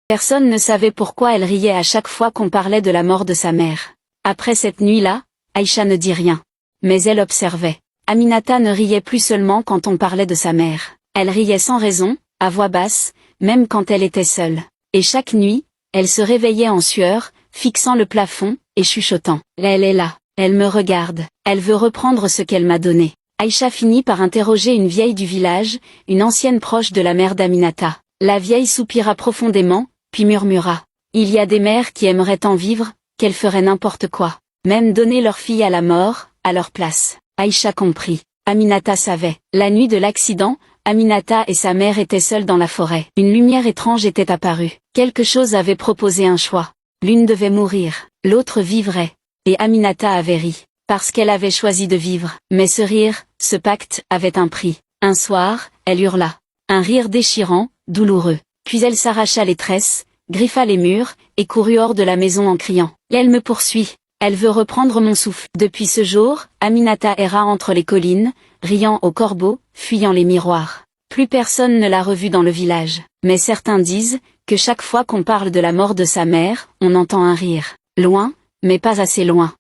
Personne ne savait pourquoi elle riait à chaque fois qu'on parlait de la mort de sa mère. Après cette nuit-là, Aïcha ne dit rien. Mais elle observait. Aminata ne riait plus seulement quand on parlait de sa mère. Elle riait sans raison, à voix basse, même quand elle était seule. Et chaque nuit, elle se réveillait en sueur, fixant le plafond, et chuchotant. Elle est là, elle me regarde, elle veut reprendre ce qu'elle m'a donné. Aïcha finit par interroger une vieille du village, une ancienne proche de la mère d'Aminata. La vieille soupira profondément, puis murmura. Il y a des mères qui aimeraient tant vivre, qu'elles feraient n'importe quoi. Même donner leur fille à la mort, à leur place. Aïcha comprit. Aminata savait. La nuit de l'accident, Aminata et sa mère étaient seules dans la forêt. Une lumière étrange était apparue. Quelque chose avait proposé un choix. L'une devait mourir, l'autre vivrait. Et Aminata avait ri, parce qu'elle avait choisi de vivre. Mais ce rire, ce pacte, avait un prix. Un soir, elle hurla. Un rire déchirant, douloureux. Puis elle s'arracha les tresses, griffa les murs, et courut hors de la maison en criant. Elle me poursuit. Elle veut reprendre mon souffle. Depuis ce jour, Aminata erra entre les collines, riant aux corbeaux, fuyant les miroirs. Plus personne ne l'a revue dans le village. Mais certains disent que chaque fois qu'on parle de la mort de sa mère, on entend un rire. Loin, mais pas assez loin.